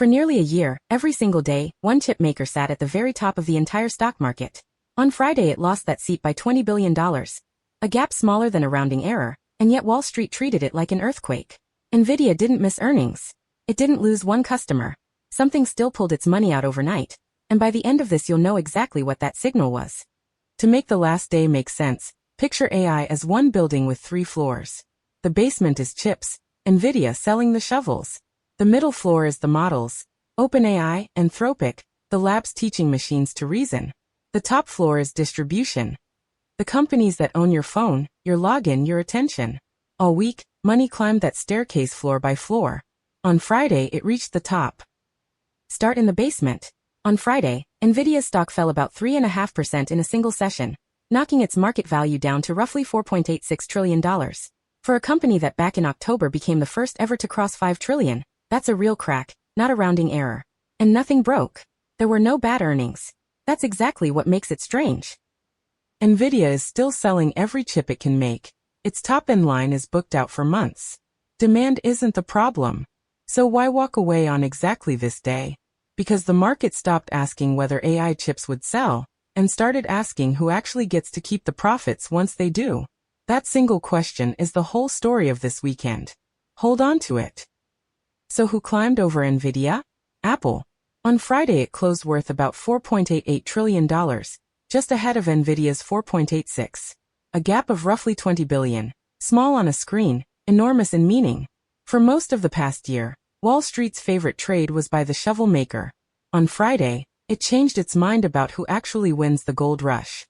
For nearly a year, every single day, one chip maker sat at the very top of the entire stock market. On Friday it lost that seat by $20 billion. A gap smaller than a rounding error, and yet Wall Street treated it like an earthquake. Nvidia didn't miss earnings. It didn't lose one customer. Something still pulled its money out overnight. And by the end of this you'll know exactly what that signal was. To make the last day make sense, picture AI as one building with 3 floors. The basement is chips, Nvidia selling the shovels. The middle floor is the models, OpenAI, Anthropic, the labs teaching machines to reason. The top floor is distribution. The companies that own your phone, your login, your attention. All week, money climbed that staircase floor by floor. On Friday it reached the top. Start in the basement. On Friday, Nvidia's stock fell about 3.5% in a single session, knocking its market value down to roughly $4.86 trillion. For a company that back in October became the first ever to cross $5 trillion, that's a real crack, not a rounding error. And nothing broke. There were no bad earnings. That's exactly what makes it strange. Nvidia is still selling every chip it can make. Its top-end line is booked out for months. Demand isn't the problem. So why walk away on exactly this day? Because the market stopped asking whether AI chips would sell, and started asking who actually gets to keep the profits once they do. That single question is the whole story of this weekend. Hold on to it. So who climbed over Nvidia? Apple. On Friday it closed worth about $4.88 trillion, just ahead of Nvidia's $4.86. A gap of roughly $20 billion. Small on a screen, enormous in meaning. For most of the past year, Wall Street's favorite trade was by the shovel maker. On Friday, it changed its mind about who actually wins the gold rush.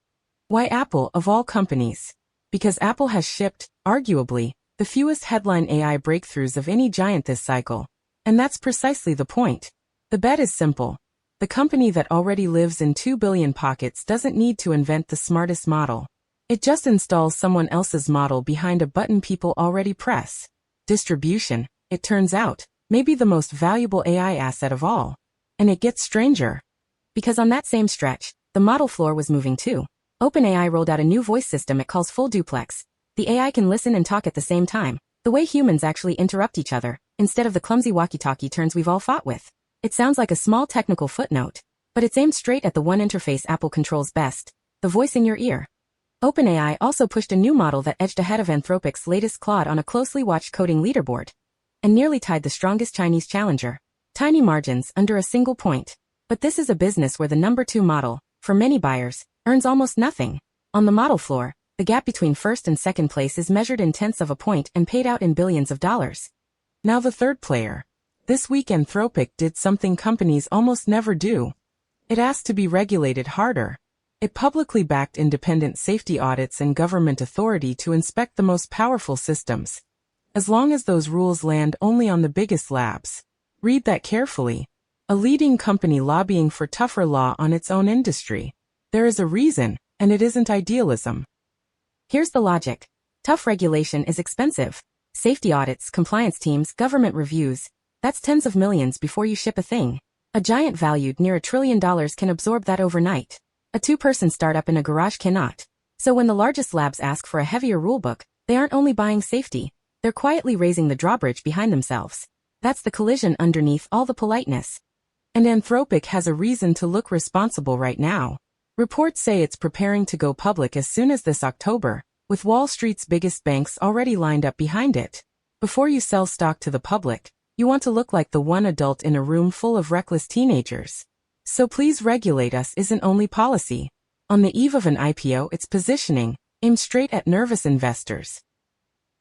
Why Apple of all companies? Because Apple has shipped, arguably, the fewest headline AI breakthroughs of any giant this cycle. And that's precisely the point. The bet is simple. The company that already lives in 2 billion pockets doesn't need to invent the smartest model. It just installs someone else's model behind a button people already press. Distribution, it turns out, may be the most valuable AI asset of all. And it gets stranger. Because on that same stretch, the model floor was moving too. OpenAI rolled out a new voice system it calls Full Duplex. The AI can listen and talk at the same time, the way humans actually interrupt each other, instead of the clumsy walkie-talkie turns we've all fought with. It sounds like a small technical footnote, but it's aimed straight at the one interface Apple controls best, the voice in your ear. OpenAI also pushed a new model that edged ahead of Anthropic's latest Claude on a closely watched coding leaderboard, and nearly tied the strongest Chinese challenger. Tiny margins under a single point. But this is a business where the number 2 model, for many buyers, earns almost nothing. On the model floor, the gap between first and second place is measured in tenths of a point and paid out in billions of dollars. Now the third player. This week Anthropic did something companies almost never do. It asked to be regulated harder. It publicly backed independent safety audits and government authority to inspect the most powerful systems. As long as those rules land only on the biggest labs. Read that carefully. A leading company lobbying for tougher law on its own industry. There is a reason, and it isn't idealism. Here's the logic. Tough regulation is expensive. Safety audits, compliance teams, government reviews. That's tens of millions before you ship a thing. A giant valued near $1 trillion can absorb that overnight. A 2-person startup in a garage cannot. So when the largest labs ask for a heavier rulebook, they aren't only buying safety, they're quietly raising the drawbridge behind themselves. That's the collision underneath all the politeness. And Anthropic has a reason to look responsible right now. Reports say it's preparing to go public as soon as this October, with Wall Street's biggest banks already lined up behind it. Before you sell stock to the public, you want to look like the one adult in a room full of reckless teenagers. So please regulate us isn't only policy. On the eve of an IPO, it's positioning, aimed straight at nervous investors.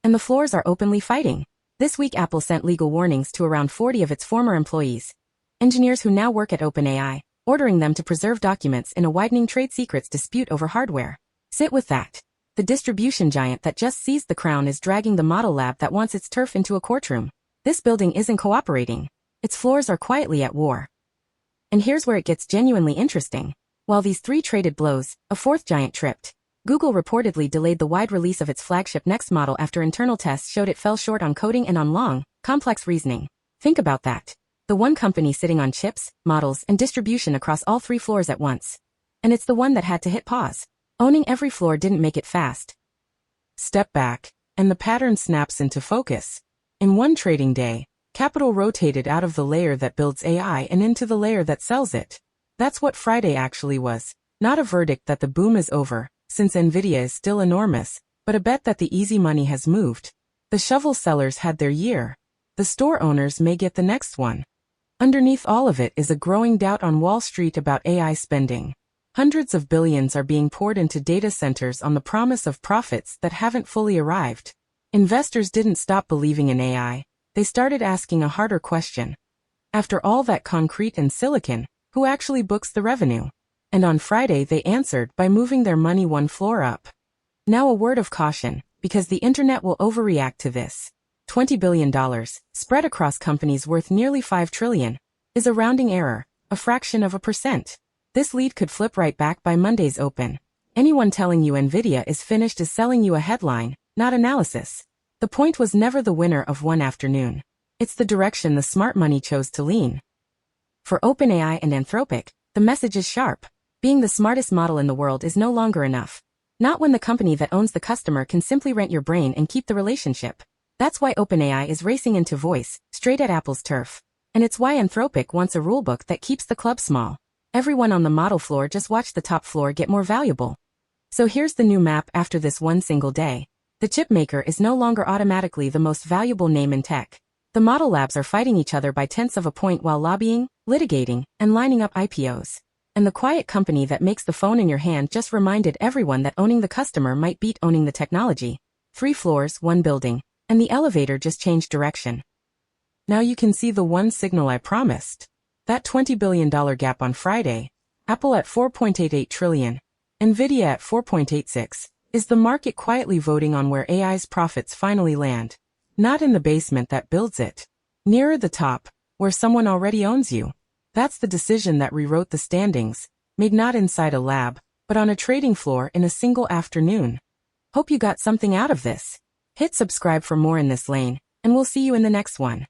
And the floors are openly fighting. This week Apple sent legal warnings to around 40 of its former employees, engineers who now work at OpenAI, ordering them to preserve documents in a widening trade secrets dispute over hardware. Sit with that. The distribution giant that just seized the crown is dragging the model lab that wants its turf into a courtroom. This building isn't cooperating. Its floors are quietly at war. And here's where it gets genuinely interesting. While these 3 traded blows, a 4th giant tripped. Google reportedly delayed the wide release of its flagship Next model after internal tests showed it fell short on coding and on long, complex reasoning. Think about that. The one company sitting on chips, models, and distribution across all 3 floors at once. And it's the one that had to hit pause. Owning every floor didn't make it fast. Step back, and the pattern snaps into focus. In one trading day, Capital rotated out of the layer that builds AI and into the layer that sells it. That's what Friday actually was. Not a verdict that the boom is over, since Nvidia is still enormous, but a bet that the easy money has moved. The shovel sellers had their year. The store owners may get the next one. Underneath all of it is a growing doubt on Wall Street about AI spending. Hundreds of billions are being poured into data centers on the promise of profits that haven't fully arrived. Investors didn't stop believing in AI. They started asking a harder question. After all that concrete and silicon, who actually books the revenue? And on Friday they answered by moving their money one floor up. Now a word of caution, because the internet will overreact to this. $20 billion, spread across companies worth nearly $5 trillion, is a rounding error, a fraction of a percent. This lead could flip right back by Monday's open. Anyone telling you Nvidia is finished is selling you a headline, not analysis. The point was never the winner of one afternoon. It's the direction the smart money chose to lean. For OpenAI and Anthropic, the message is sharp. Being the smartest model in the world is no longer enough. Not when the company that owns the customer can simply rent your brain and keep the relationship. That's why OpenAI is racing into voice, straight at Apple's turf. And it's why Anthropic wants a rulebook that keeps the club small. Everyone on the model floor just watched the top floor get more valuable. So here's the new map after this one single day. The chipmaker is no longer automatically the most valuable name in tech. The model labs are fighting each other by tenths of a point while lobbying, litigating, and lining up IPOs. And the quiet company that makes the phone in your hand just reminded everyone that owning the customer might beat owning the technology. 3 floors, 1 building, and the elevator just changed direction. Now you can see the one signal I promised. That $20 billion gap on Friday, Apple at $4.88 trillion, Nvidia at $4.86, is the market quietly voting on where AI's profits finally land. Not in the basement that builds it. Nearer the top, where someone already owns you. That's the decision that rewrote the standings, made not inside a lab, but on a trading floor in a single afternoon. Hope you got something out of this. Hit subscribe for more in this lane, and we'll see you in the next one.